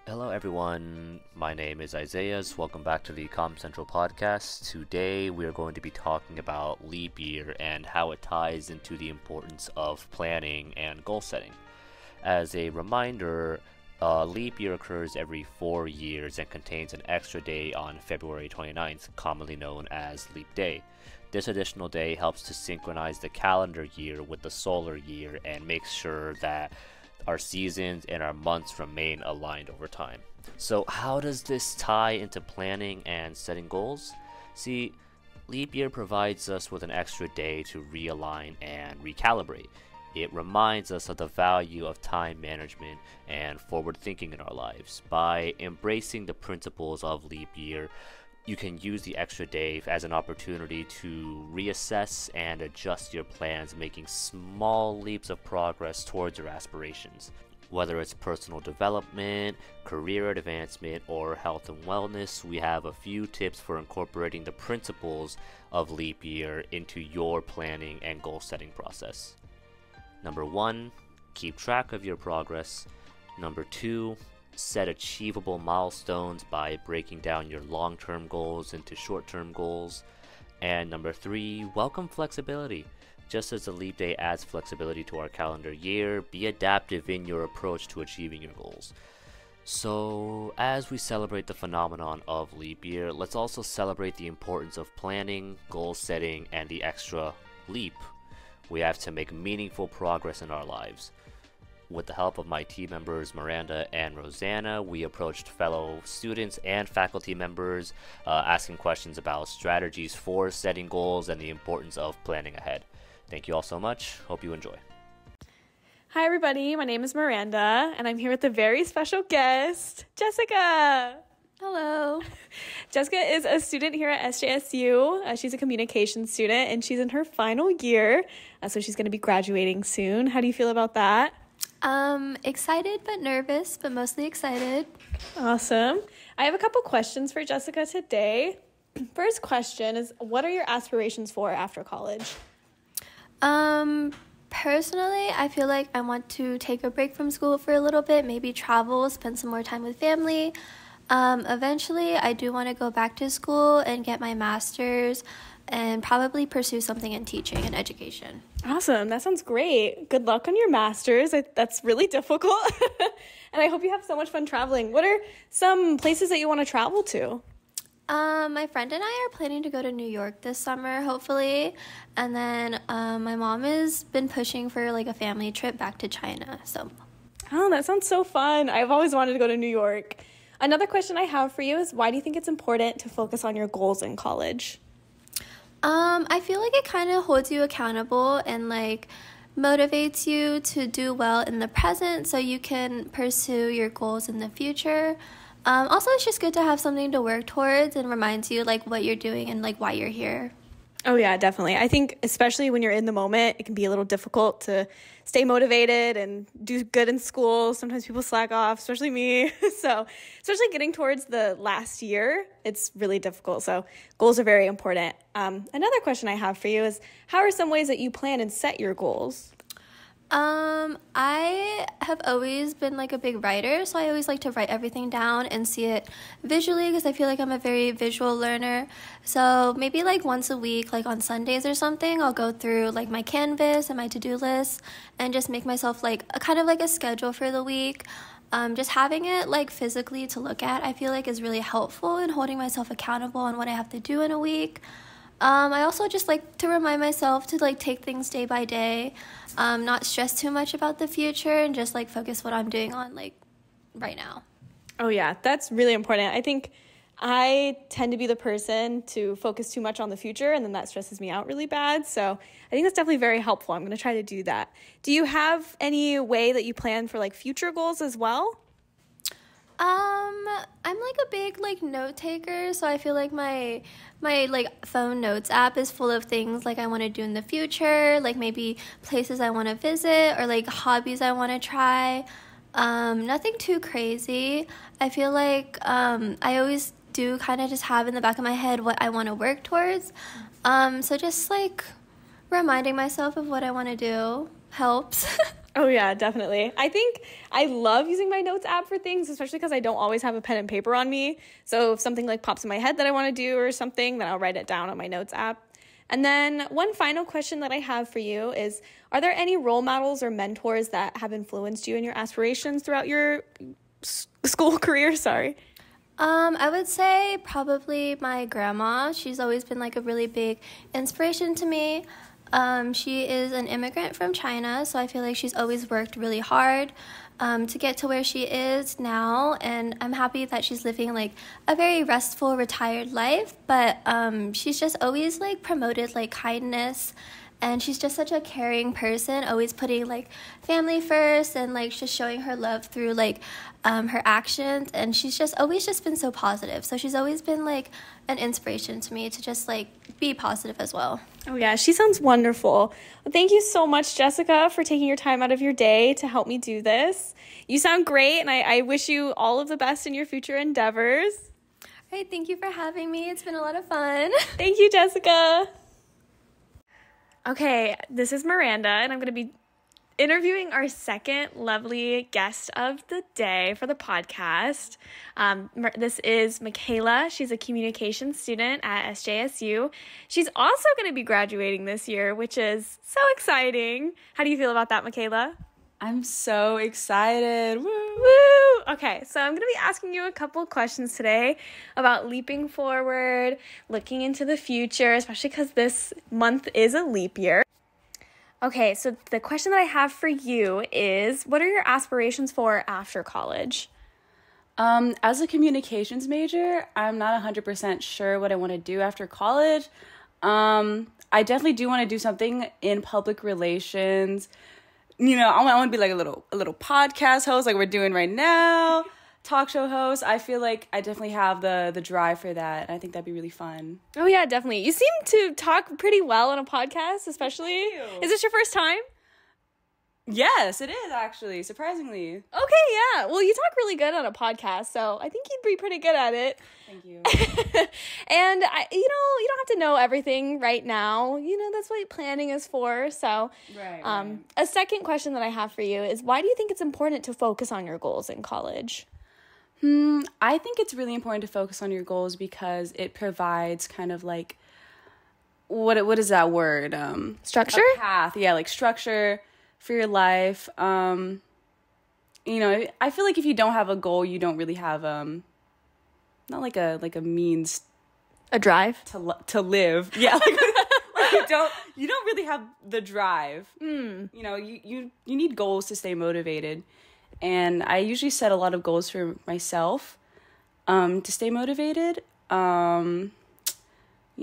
Hello, everyone. My name is Isaiah. Welcome back to the Comm Central podcast. Today, we are going to be talking about leap year and how it ties into the importance of planning and goal setting. As a reminder, leap year occurs every 4 years and contains an extra day on February 29th, commonly known as Leap Day. This additional day helps to synchronize the calendar year with the solar year and makes sure that our seasons and our months remain aligned over time. So how does this tie into planning and setting goals? See, leap year provides us with an extra day to realign and recalibrate. It reminds us of the value of time management and forward thinking in our lives. By embracing the principles of leap year, you can use the extra day as an opportunity to reassess and adjust your plans, making small leaps of progress towards your aspirations. Whether it's personal development, career advancement, or health and wellness, we have a few tips for incorporating the principles of leap year into your planning and goal setting process. Number 1, keep track of your progress. Number 2, set achievable milestones by breaking down your long-term goals into short-term goals. And number 3, welcome flexibility. Just as the leap day adds flexibility to our calendar year, be adaptive in your approach to achieving your goals. So, as we celebrate the phenomenon of leap year, let's also celebrate the importance of planning, goal setting, and the extra leap we have to make meaningful progress in our lives. With the help of my team members Miranda and Rosanna, we approached fellow students and faculty members, asking questions about strategies for setting goals and the importance of planning ahead. Thank you all so much. Hope you enjoy. Hi everybody, my name is Miranda, and I'm here with a very special guest, Jessica. Hello. Jessica is a student here at SJSU. She's a communications student, and she's in her final year, so she's going to be graduating soon. How do you feel about that? Excited but nervous, but mostly excited. Awesome. I have a couple questions for Jessica today. First question is, what are your aspirations for after college? Personally, I feel like I want to take a break from school for a little bit, maybe travel, spend some more time with family. Eventually, I do want to go back to school and get my master's and probably pursue something in teaching and education. Awesome. That sounds great. Good luck on your master's. That's really difficult. And I hope you have so much fun traveling. What are some places that you want to travel to? My friend and I are planning to go to New York this summer, hopefully. And then my mom has been pushing for like a family trip back to China. Oh, that sounds so fun. I've always wanted to go to New York. Another question I have for you is, why do you think it's important to focus on your goals in college? I feel like it kind of holds you accountable and like motivates you to do well in the present so you can pursue your goals in the future. Also, it's just good to have something to work towards and reminds you like what you're doing and like why you're here. Oh yeah, definitely. I think especially when you're in the moment, it can be a little difficult to stay motivated and do good in school. Sometimes people slack off, especially me. So especially getting towards the last year, it's really difficult. So goals are very important. Another question I have for you is, how are some ways that you plan and set your goals? I have always been like a big writer, so I always like to write everything down and see it visually because I feel like I'm a very visual learner. So maybe like once a week, like on Sundays or something, I'll go through like my Canvas and my to-do list and just make myself like a kind of like a schedule for the week. Just having it like physically to look at, I feel like is really helpful in holding myself accountable on what I have to do in a week. I also just like to remind myself to like take things day by day, not stress too much about the future and just like focus what I'm doing on like right now. Oh yeah, that's really important. I think I tend to be the person to focus too much on the future, and then that stresses me out really bad. So I think that's definitely very helpful. I'm going to try to do that. Do you have any way that you plan for like future goals as well? I'm like a big like note taker, so I feel like my like phone notes app is full of things like I want to do in the future, like maybe places I want to visit or like hobbies I want to try. Nothing too crazy. I feel like I always do kind of just have in the back of my head what I want to work towards. So just like reminding myself of what I want to do helps. Oh, yeah, definitely. I think I love using my notes app for things, especially because I don't always have a pen and paper on me. So if something like pops in my head that I want to do or something, then I'll write it down on my notes app. And then one final question that I have for you is, are there any role models or mentors that have influenced you in your aspirations throughout your school career? Sorry. I would say probably my grandma. She's always been like a really big inspiration to me. She is an immigrant from China, so I feel like she's always worked really hard to get to where she is now, and I'm happy that she's living like a very restful, retired life, but she's just always like promoted like kindness, and she's just such a caring person, always putting like family first and like just showing her love through like her actions, and she's just always just been so positive. So she's always been like an inspiration to me to just like be positive as well. Oh, yeah, she sounds wonderful. Well, thank you so much, Jessica, for taking your time out of your day to help me do this. You sound great, and I wish you all of the best in your future endeavors. All right, thank you for having me. It's been a lot of fun. Thank you, Jessica. Okay, this is Miranda, and I'm going to be interviewing our second lovely guest of the day for the podcast. This is Michaela. She's a communications student at SJSU. She's also going to be graduating this year, which is so exciting. How do you feel about that, Michaela? I'm so excited. Woo! Woo! Okay, so I'm going to be asking you a couple questions today about leaping forward, looking into the future, especially because this month is a leap year. Okay, so the question that I have for you is, what are your aspirations for after college? As a communications major, I'm not 100% sure what I want to do after college. I definitely do want to do something in public relations. You know, I want to be like a little podcast host like we're doing right now, talk show host. I feel like I definitely have the drive for that, and I think that'd be really fun. Oh, yeah, definitely. You seem to talk pretty well on a podcast, especially. Thank you. Is this your first time? Yes, it is, actually, surprisingly. Okay, yeah. Well, you talk really good on a podcast, so I think you'd be pretty good at it. Thank you. And, you don't have to know everything right now. You know, that's what planning is for. So, Right. A second question that I have for you is, why do you think it's important to focus on your goals in college? I think it's really important to focus on your goals because it provides kind of like, what is that word? Structure? A path. Yeah, like structure for your life. You know, I feel like if you don't have a goal, you don't really have not like a means A drive? to live. Yeah, like you don't really have the drive. You know, you need goals to stay motivated. And I usually set a lot of goals for myself to stay motivated. You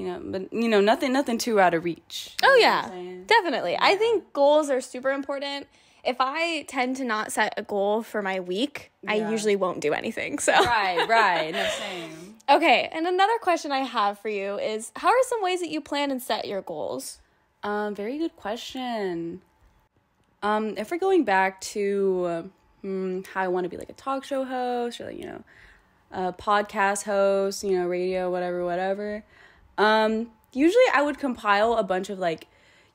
know, but you know, nothing too out of reach. Oh, yeah, definitely. Yeah. I think goals are super important. If I tend to not set a goal for my week, I usually won't do anything. So Right. No, same. Okay, and another question I have for you is, how are some ways that you plan and set your goals? Very good question. If we're going back to how I want to be like a talk show host or like, you know, a podcast host, you know, radio, whatever. Usually I would compile a bunch of like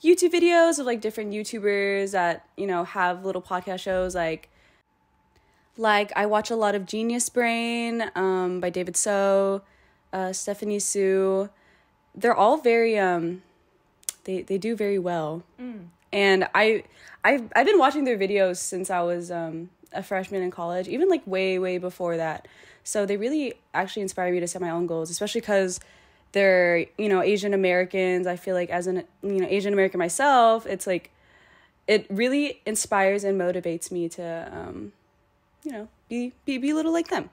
YouTube videos of like different YouTubers that, you know, have little podcast shows. Like I watch a lot of Genius Brain, by David So, Stephanie Sue. They're all very, they do very well. And I've been watching their videos since I was, a freshman in college, even like way before that. So they really actually inspire me to set my own goals, especially because they're, you know, Asian Americans. I feel like as an, you know, Asian American myself, it's like, it really inspires and motivates me to, you know, be a little like them.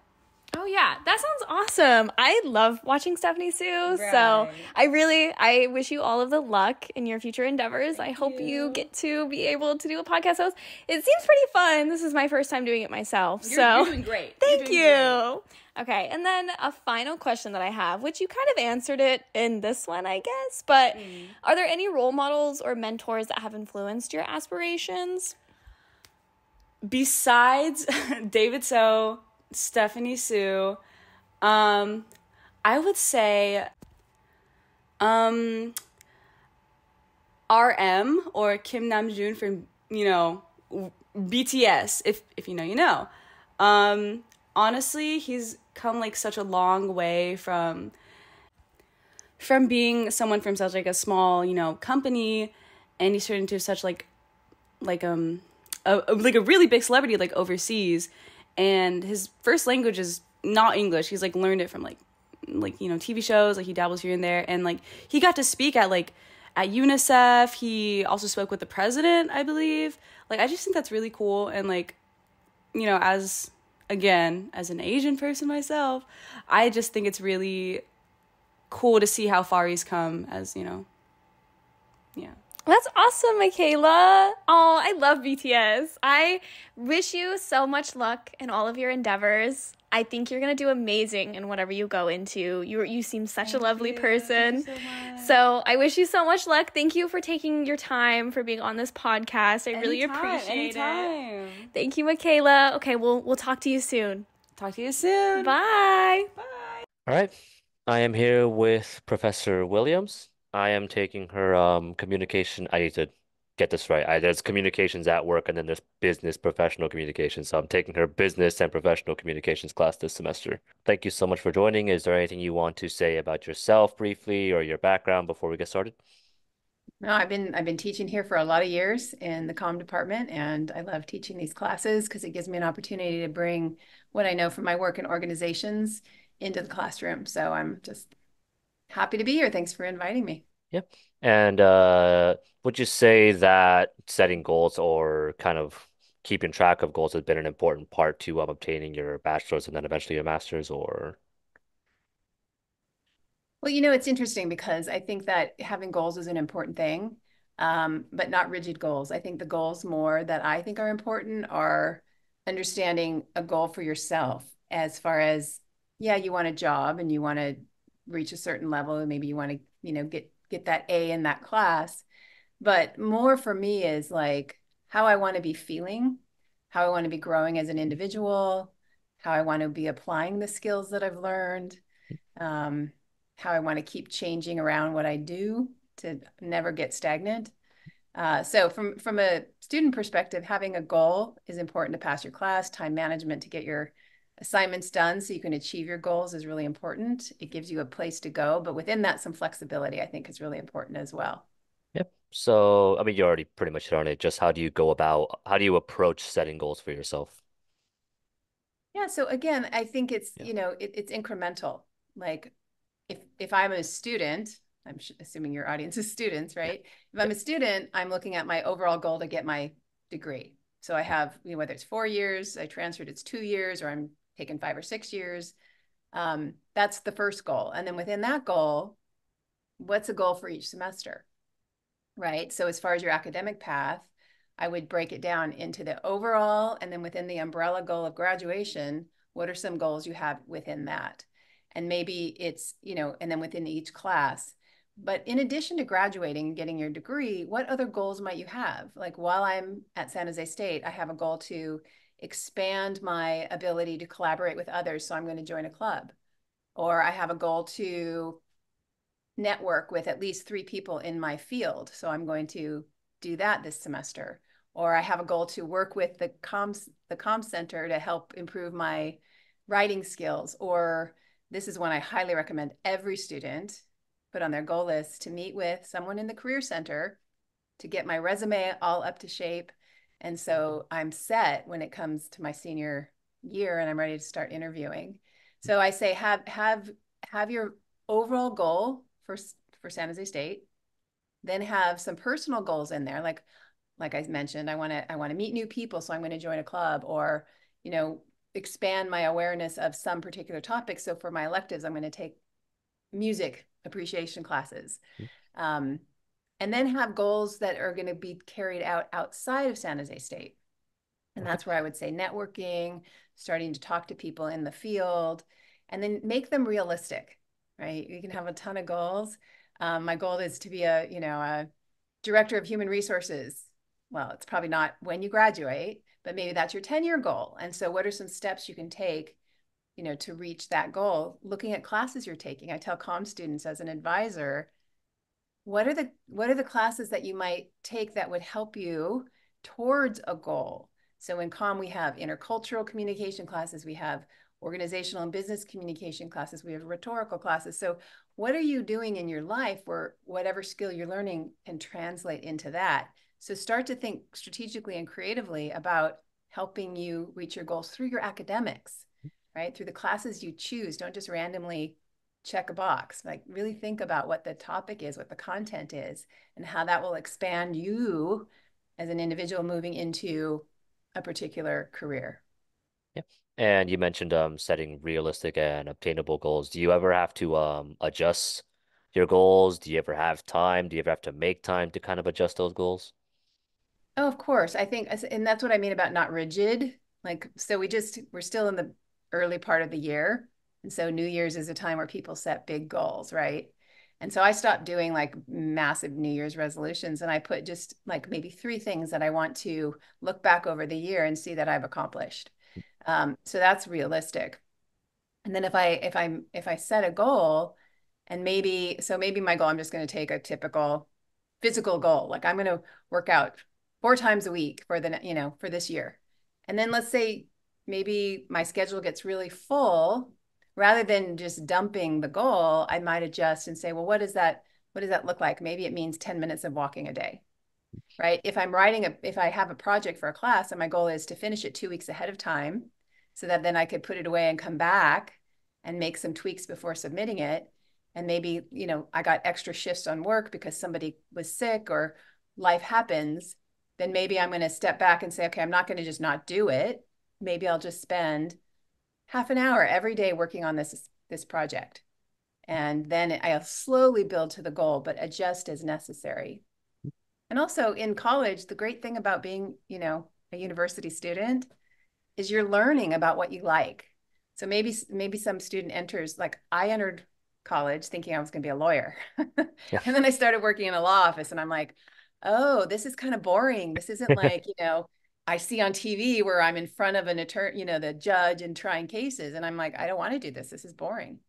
Oh, yeah, that sounds awesome. I love watching Stephanie Sue, Right. so I wish you all of the luck in your future endeavors. I hope you get to be able to do a podcast host. It seems pretty fun. This is my first time doing it myself, You're doing great. Thank you. Okay, and then a final question that I have, which you kind of answered it in this one, I guess, but are there any role models or mentors that have influenced your aspirations? Besides David So, Stephanie Sue, I would say RM or Kim Namjoon from, you know, BTS, if you know, you know. Honestly, he's come like such a long way from being someone from such like a small, you know, company, and he's turned into such like like a really big celebrity like overseas, and his first language is not English. He's like learned it from like you know, TV shows, like he dabbles here and there, and like he got to speak at UNICEF. He also spoke with the president, I believe. Like I just think that's really cool, and like, you know, as an Asian person myself, I just think it's really cool to see how far he's come, as you know. Yeah. That's awesome, Michaela. Oh, I love BTS. I wish you so much luck in all of your endeavors. I think you're going to do amazing in whatever you go into. You seem such a lovely person. Thank you so much. So I wish you so much luck. Thank you for taking your time, for being on this podcast. I really Anytime, appreciate it. anytime. Thank you, Michaela. Okay, we'll talk to you soon. Talk to you soon. Bye. All right. I am here with Professor Williams. I am taking her communication. I need to get this right. There's communications at work and then there's business professional communications. So I'm taking her business and professional communications class this semester. Thank you so much for joining. Is there anything you want to say about yourself briefly or your background before we get started? No, I've been teaching here for a lot of years in the Comm department, and I love teaching these classes because it gives me an opportunity to bring what I know from my work in organizations into the classroom. So I'm just happy to be here. Thanks for inviting me. Yep. And would you say that setting goals or kind of keeping track of goals has been an important part to obtaining your bachelor's and then eventually your master's, or? Well, it's interesting because I think that having goals is an important thing, but not rigid goals. I think the goals more that I think are important are understanding a goal for yourself as far as, yeah, you want a job and you want to reach a certain level and maybe you want to, get that A in that class. But more for me is like how I want to be feeling, how I want to be growing as an individual, how I want to be applying the skills that I've learned, um, how I want to keep changing around what I do to never get stagnant. So from a student perspective, having a goal is important to pass your class. Time management to get your assignments done so you can achieve your goals is really important. It gives you a place to go, but within that, some flexibility I think is really important as well. Yep. So, I mean, you already pretty much hit on it. Just how do you approach setting goals for yourself? Yeah. So again, I think it's, Yeah. it's incremental. Like if I'm a student, I'm assuming your audience is students, right? If I'm a student, I'm looking at my overall goal to get my degree. So I have, whether it's 4 years, I transferred, it's 2 years, or I'm taking 5 or 6 years. That's the first goal. And then within that goal, what's a goal for each semester, right? So as far as your academic path, I would break it down into the overall, and then within the umbrella goal of graduation, what are some goals you have within that? And maybe it's, and then within each class. But in addition to graduating and getting your degree, what other goals might you have? Like while I'm at San Jose State, I have a goal to expand my ability to collaborate with others. So I'm going to join a club. Or I have a goal to network with at least 3 people in my field. So I'm going to do that this semester. Or I have a goal to work with the Comm Center to help improve my writing skills. Or this is one I highly recommend every student put on their goal list, to meet with someone in the Career Center to get my resume all up to shape. And so I'm set when it comes to my senior year and I'm ready to start interviewing. So I say have your overall goal for San Jose State, then have some personal goals in there. Like I mentioned, I want to meet new people, so I'm going to join a club, or, expand my awareness of some particular topic. So for my electives, I'm going to take music appreciation classes. And then have goals that are going to be carried out outside of San Jose State. And that's where I would say networking, starting to talk to people in the field, and then make them realistic, right? You can have a ton of goals. My goal is to be a director of human resources. Well, it's probably not when you graduate, but maybe that's your 10-year goal. And so what are some steps you can take, to reach that goal? Looking at classes you're taking. I tell comm students as an advisor, what are the classes that you might take that would help you towards a goal. So in Comm, we have intercultural communication classes, we have organizational and business communication classes, we have rhetorical classes. So what are you doing in your life where whatever skill you're learning can translate into that? So start to think strategically and creatively about helping you reach your goals through your academics, right? Through the classes you choose. Don't just randomly check a box. Like really think about what the topic is, what the content is, and how that will expand you as an individual moving into a particular career. Yeah. And you mentioned setting realistic and obtainable goals. Do you ever have to adjust your goals? Do you ever have time? Do you ever have to make time to kind of adjust those goals? Oh, of course. I think, and that's what I mean about not rigid. Like, so we're still in the early part of the year. And so New Year's is a time where people set big goals, right? And so I stopped doing like massive New Year's resolutions and I put just like maybe three things that I want to look back over the year and see that I've accomplished. So that's realistic. And then if I set a goal and maybe my goal, I'm just going to take a typical physical goal. Like I'm going to work out 4 times a week for for this year. And then let's say maybe my schedule gets really full. Rather than just dumping the goal, I might adjust and say, well, what does that look like? Maybe it means 10 minutes of walking a day, right? If I have a project for a class and my goal is to finish it 2 weeks ahead of time so that then I could put it away and come back and make some tweaks before submitting it. And maybe, I got extra shifts on work because somebody was sick or life happens, then maybe I'm going to step back and say, okay, I'm not going to just not do it. Maybe I'll just spend half an hour every day working on this project. And then I'll slowly build to the goal, but adjust as necessary. And also in college, the great thing about being, a university student is you're learning about what you like. So maybe some student enters, like I entered college thinking I was going to be a lawyer. Yeah. And then I started working in a law office and I'm like, oh, this is kind of boring. This isn't like, I see on TV where I'm in front of an attorney, the judge and trying cases. And I'm like, I don't want to do this. This is boring.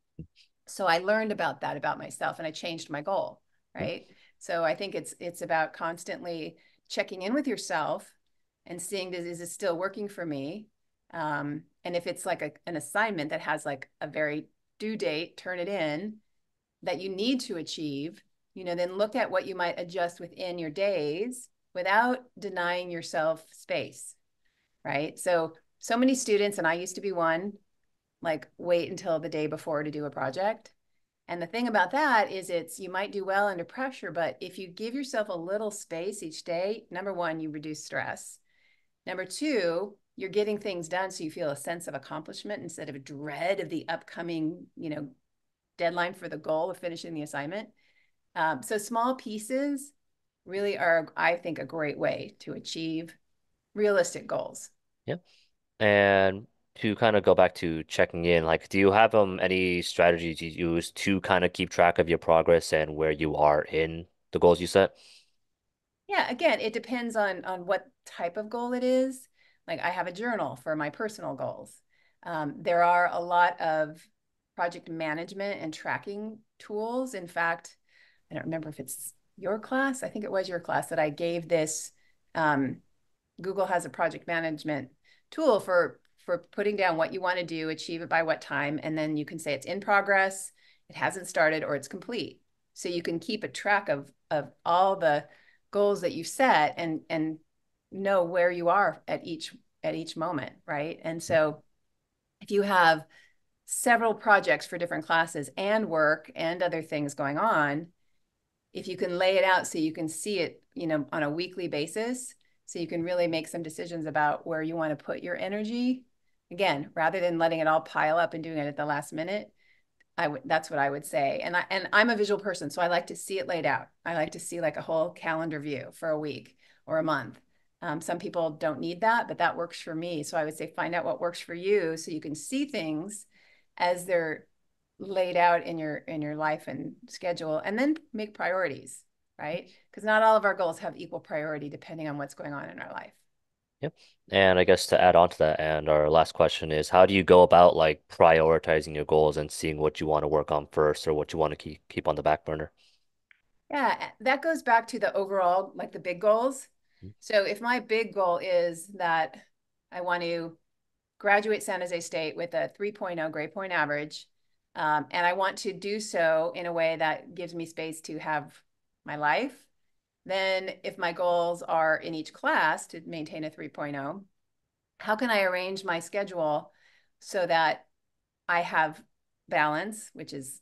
So I learned about that about myself and I changed my goal, right? So I think it's about constantly checking in with yourself and seeing, is it still working for me? And if it's like an assignment that has like a very due date, turn it in, that you need to achieve, then look at what you might adjust within your days without denying yourself space, right? So many students, and I used to be one, like wait until the day before to do a project. And the thing about that is you might do well under pressure, but if you give yourself a little space each day, number one, you reduce stress. Number two, you're getting things done so you feel a sense of accomplishment instead of a dread of the upcoming, deadline for the goal of finishing the assignment. So small pieces really are, I think, a great way to achieve realistic goals. Yeah. And to kind of go back to checking in, like, do you have any strategies you use to kind of keep track of your progress and where you are in the goals you set? Yeah, again, it depends on what type of goal it is. Like I have a journal for my personal goals. There are a lot of project management and tracking tools. In fact, I don't remember if it's your class. I think it was your class that I gave this. Google has a project management tool for putting down what you want to do, achieve it by what time, and then you can say it's in progress, it hasn't started, or it's complete. So you can keep a track of all the goals that you set and know where you are at each moment, right? And so if you have several projects for different classes and work and other things going on, if you can lay it out so you can see it, on a weekly basis, so you can really make some decisions about where you want to put your energy. Again, rather than letting it all pile up and doing it at the last minute, that's what I would say. And I'm a visual person, so I like to see it laid out. I like to see like a whole calendar view for a week or a month. Some people don't need that, but that works for me. So I would say find out what works for you so you can see things as they're laid out in your life and schedule, and then make priorities, right? Because not all of our goals have equal priority depending on what's going on in our life. Yep. And I guess to add on to that, and our last question is, how do you go about like prioritizing your goals and seeing what you want to work on first or what you want to keep on the back burner? Yeah, that goes back to the overall, like the big goals. So if my big goal is that I want to graduate San Jose State with a 3.0 grade point average, and I want to do so in a way that gives me space to have my life, then if my goals are in each class to maintain a 3.0, how can I arrange my schedule so that I have balance, which is,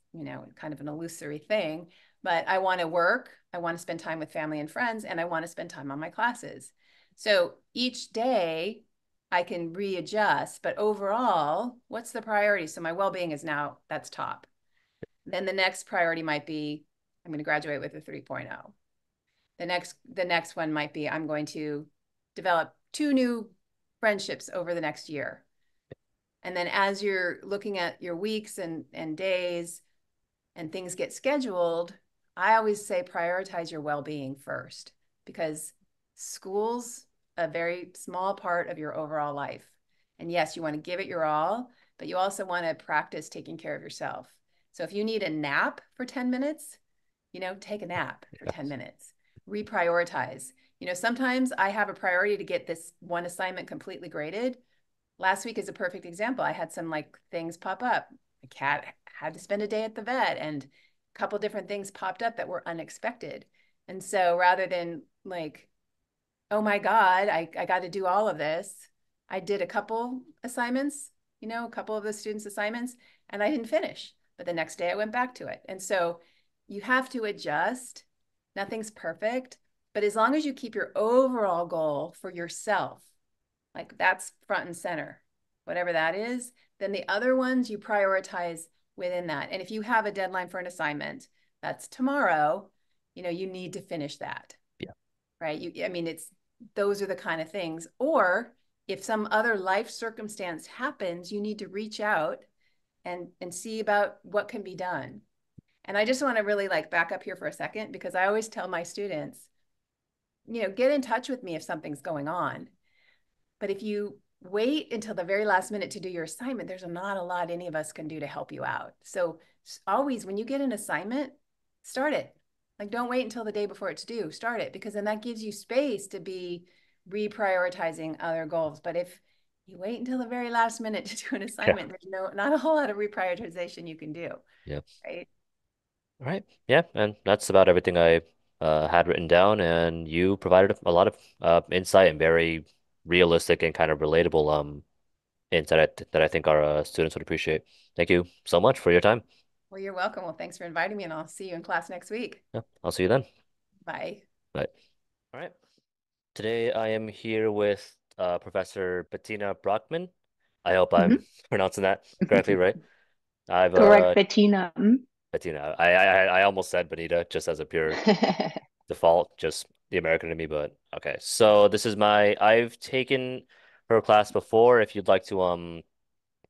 kind of an illusory thing, but I want to work, I want to spend time with family and friends, and I want to spend time on my classes. So each day I can readjust, but overall, what's the priority? So my well-being is now, that's top. Then the next priority might be, I'm going to graduate with a 3.0. The next one might be, I'm going to develop 2 new friendships over the next year. And then as you're looking at your weeks and days and things get scheduled, I always say prioritize your well-being first, because school's a very small part of your overall life. And yes, you want to give it your all, but you also want to practice taking care of yourself. So if you need a nap for 10 minutes, take a nap for 10 minutes, reprioritize. Sometimes I have a priority to get this one assignment completely graded. Last week is a perfect example. I had some things pop up. My cat had to spend a day at the vet, and a couple different things popped up that were unexpected. And so rather than oh my God, I got to do all of this, I did a couple assignments, a couple of the students' assignments, and I didn't finish. But the next day I went back to it. And so you have to adjust. Nothing's perfect. But as long as you keep your overall goal for yourself, that's front and center, whatever that is, then the other ones you prioritize within that. And if you have a deadline for an assignment that's tomorrow, you need to finish that. Yeah. Right. Those are the kind of things. Or if some other life circumstance happens, you need to reach out and see about what can be done. And I just want to really back up here for a second, because I always tell my students, get in touch with me if something's going on. But if you wait until the very last minute to do your assignment, there's not a lot any of us can do to help you out. So always, when you get an assignment, start it. Don't wait until the day before it's due. Start it, because then that gives you space to be reprioritizing other goals. But if you wait until the very last minute to do an assignment, there's not a whole lot of reprioritization you can do. Yeah. Right. All right. Yeah, and that's about everything I had written down, and you provided a lot of insight and very realistic and kind of relatable insight that I think our students would appreciate. Thank you so much for your time. Well, you're welcome. Well, thanks for inviting me, and I'll see you in class next week. Yeah, I'll see you then. Bye. Bye. All right. Today I am here with Professor Bettina Brockman. I hope I'm Mhm. pronouncing that correctly, right? I've Correct, Bettina. Bettina. I almost said Benita just as a pure default, just the American to me, but okay. So this is I've taken her class before. If you'd like to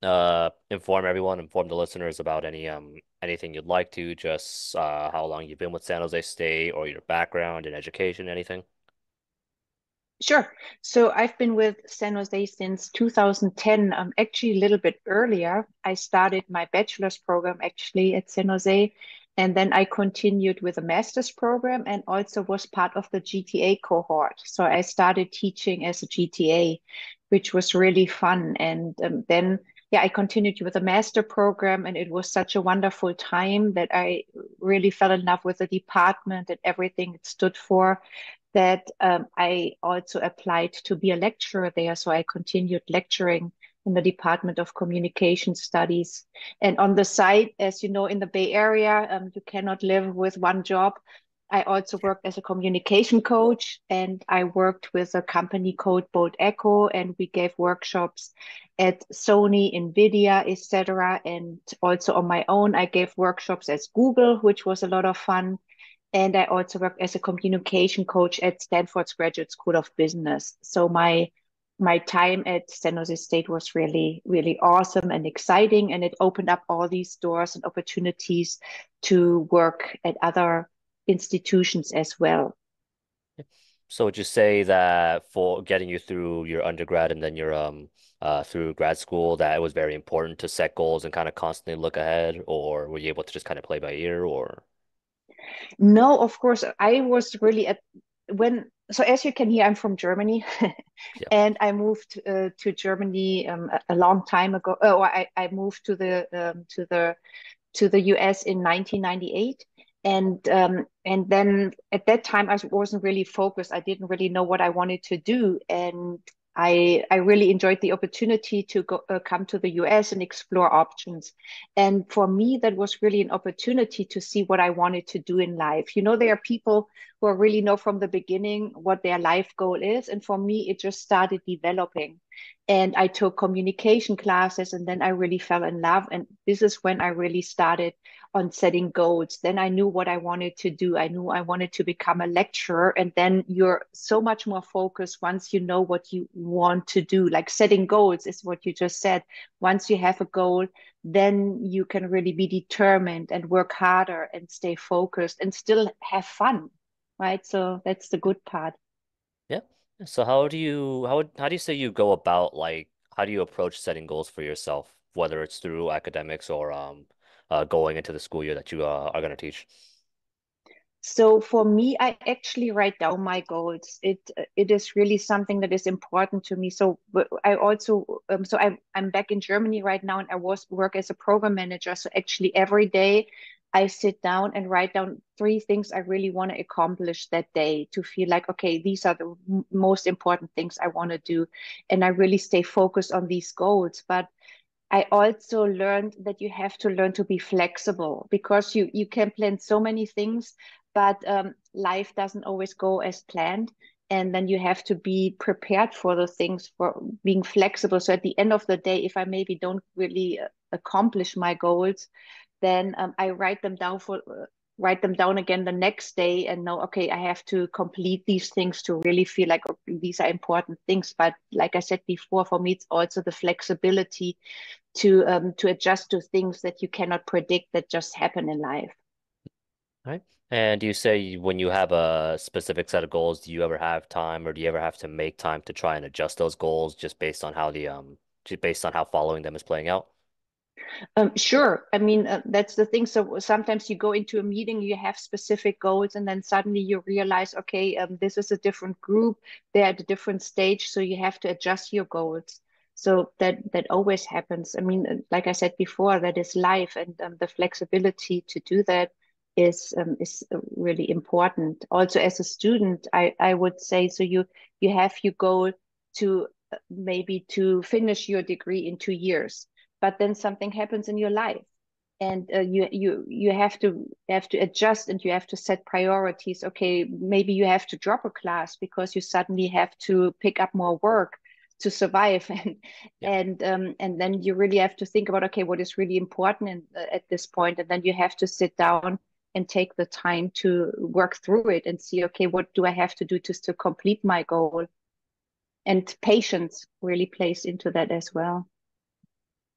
inform the listeners about anything you'd like to, just how long you've been with San Jose State or your background in education, anything. Sure. So I've been with San Jose since 2010. Actually, a little bit earlier. I started my bachelor's program actually at San Jose, and then I continued with a master's program and also was part of the GTA cohort. So I started teaching as a GTA, which was really fun. And then, yeah, I continued with a master program, and it was such a wonderful time that I really fell in love with the department and everything it stood for, that I also applied to be a lecturer there. So I continued lecturing in the Department of Communication Studies. And on the side, as you know, in the Bay Area, you cannot live with one job. I also worked as a communication coach, and I worked with a company called Bold Echo, and we gave workshops at Sony, Nvidia, etc. And also on my own, I gave workshops at Google, which was a lot of fun. And I also worked as a communication coach at Stanford's Graduate School of Business. So my time at San Jose State was really, really awesome and exciting. And it opened up all these doors and opportunities to work at other institutions as well. So would you say that for getting you through your undergrad and then your through grad school, that it was very important to set goals and kind of constantly look ahead, or were you able to just kind of play by ear, or? No, of course, I was really at when so as you can hear, I'm from Germany, Yeah. and I moved to Germany a long time ago. I moved to the US in 1998. And then at that time I wasn't really focused. I didn't really know what I wanted to do. And I really enjoyed the opportunity to come to the US and explore options. And for me, that was really an opportunity to see what I wanted to do in life. There are people who really know from the beginning what their life goal is. And for me, it just started developing. And I took communication classes, and then I really fell in love. And this is when I really started on setting goals. Then I knew what I wanted to do. I knew I wanted to become a lecturer. And then you're so much more focused once you know what you want to do. Like setting goals is what you just said. Once you have a goal, then you can really be determined and work harder and stay focused and still have fun, right? So that's the good part. Yeah. So how do you say you go about, like, how do you approach setting goals for yourself, whether it's through academics or going into the school year that you are going to teach? So for me, I actually write down my goals. It is really something that is important to me. So I also I'm back in Germany right now, and I was work as a program manager. So actually every day I sit down and write down three things I really want to accomplish that day to feel like, okay, these are the most important things I want to do, and I really stay focused on these goals. But I also learned that you have to learn to be flexible, because you can plan so many things, but life doesn't always go as planned. And then you have to be prepared for the things, for being flexible. So at the end of the day, if I maybe don't really accomplish my goals, then I write them down again the next day and know, okay, I have to complete these things to really feel like, okay, these are important things. But like I said before, for me, it's also the flexibility to adjust to things that you cannot predict that just happen in life. Right. And do you say when you have a specific set of goals, do you ever have time, or do you ever have to make time to try and adjust those goals just based on just based on how following them is playing out? Sure. I mean, that's the thing. So sometimes you go into a meeting, you have specific goals, and then suddenly you realize, okay, this is a different group. They're at a different stage, so you have to adjust your goals. So that always happens. I mean, like I said before, that is life, and the flexibility to do that is really important. Also, as a student, I would say, so you have your goal to maybe to finish your degree in 2 years, but then something happens in your life, and you have to adjust, and you have to set priorities. Okay, maybe you have to drop a class because you suddenly have to pick up more work to survive. Yeah. And then you really have to think about, okay, what is really important at this point, and then you have to sit down and take the time to work through it and see, okay, what do I have to do just to complete my goal? And patience really plays into that as well.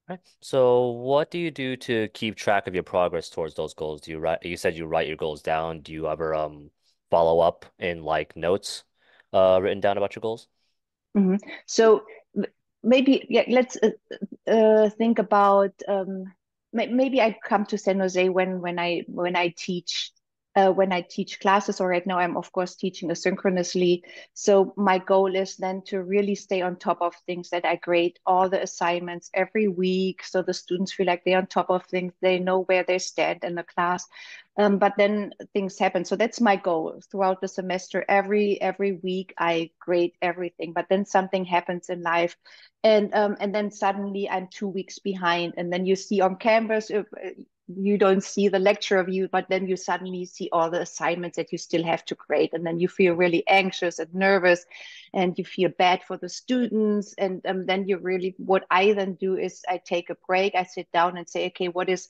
Right. So what do you do to keep track of your progress towards those goals? Do you write, you said you write your goals down. Do you ever follow up in like notes written down about your goals? Mhm. So maybe, yeah, let's think about maybe I come to San Jose when I teach classes. Or right now I'm of course teaching asynchronously. So my goal is then to really stay on top of things, that I grade all the assignments every week, so the students feel like they're on top of things, they know where they stand in the class. But then things happen. So that's my goal throughout the semester. Every week I grade everything. But then something happens in life, and then suddenly I'm 2 weeks behind. And then you see on campus, you don't see the lecture view, but then you suddenly see all the assignments that you still have to grade, and then you feel really anxious and nervous, and you feel bad for the students. And then you really, what I then do is I take a break. I sit down and say, okay, what is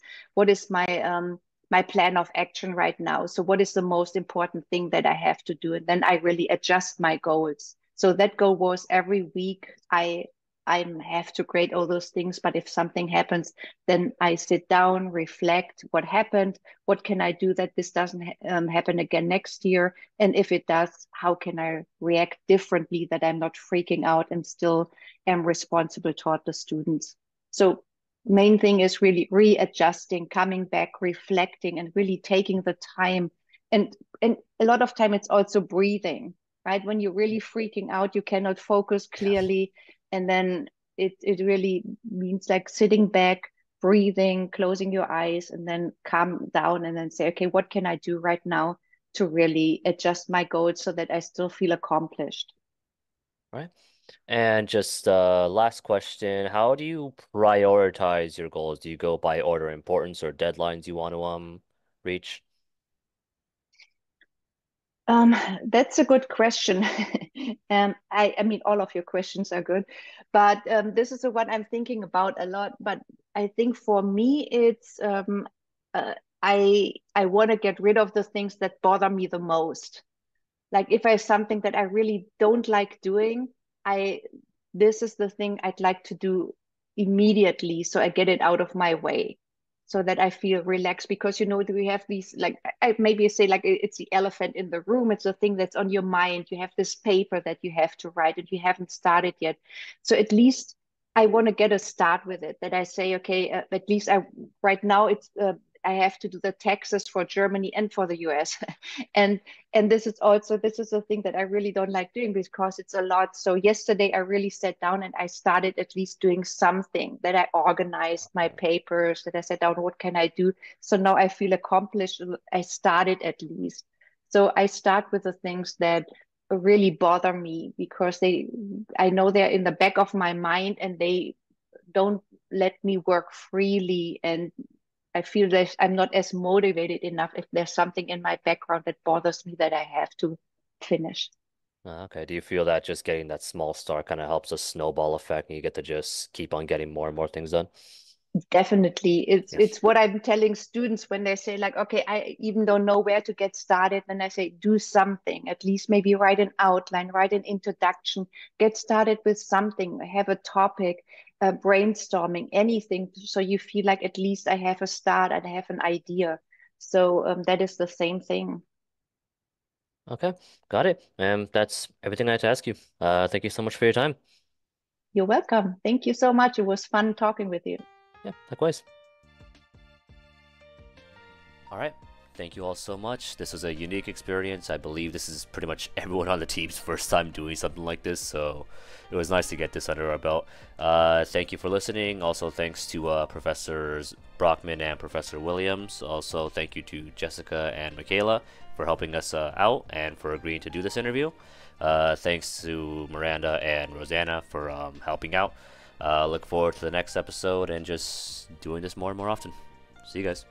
my plan of action right now? So what is the most important thing that I have to do? And then I really adjust my goals. So that goal was every week I have to grade all those things. But if something happens, then I sit down, reflect what happened, what can I do that this doesn't happen again next year, and if it does, how can I react differently, that I'm not freaking out and still am responsible toward the students. So main thing is really readjusting, coming back, reflecting, and really taking the time. And a lot of time it's also breathing, right? When you're really freaking out, you cannot focus clearly. And then it really means like sitting back, breathing, closing your eyes, and then calm down and then say, okay, what can I do right now to really adjust my goals so that I still feel accomplished? Right. And just last question, how do you prioritize your goals? Do you go by order of importance or deadlines you want to reach? Um, that's a good question. I mean, all of your questions are good, but this is the one I'm thinking about a lot. But I think for me, it's uh, I want to get rid of the things that bother me the most. Like if I have something that I really don't like doing, I this is the thing I'd like to do immediately, so I get it out of my way, so that I feel relaxed. Because we have these, like, I maybe say like it's the elephant in the room. It's the thing that's on your mind. You have this paper that you have to write, and you haven't started yet. So at least I want to get a start with it. That I say, okay, at least I right now it's. I have to do the taxes for Germany and for the US. and and this is a thing that I really don't like doing because it's a lot. So yesterday I really sat down and I started at least doing something, that I organized my papers, that I sat down, what can I do? So now I feel accomplished. I started at least. So I start with the things that really bother me, because I know they're in the back of my mind, and they don't let me work freely. And I feel that I'm not as motivated enough if there's something in my background that bothers me that I have to finish. Okay. Do you feel that just getting that small start kind of helps a snowball effect and you get to just keep on getting more and more things done? Definitely. It's Yeah. it's what I'm telling students when they say like, okay, I even don't know where to get started. Then I say, do something, at least maybe write an outline, write an introduction, get started with something, have a topic, brainstorming, anything. So you feel like at least I have a start and I have an idea. So that is the same thing. Okay. Got it. And that's everything I had to ask you. Thank you so much for your time. You're welcome. Thank you so much. It was fun talking with you. Yeah, likewise. All right. Thank you all so much. This was a unique experience. I believe this is pretty much everyone on the team's first time doing something like this, so it was nice to get this under our belt. Thank you for listening. Also, thanks to Professors Brockman and Professor Williams. Also, thank you to Jessica and Michaela for helping us out and for agreeing to do this interview. Thanks to Miranda and Rosanna for helping out. Look forward to the next episode and just doing this more and more often. See you guys.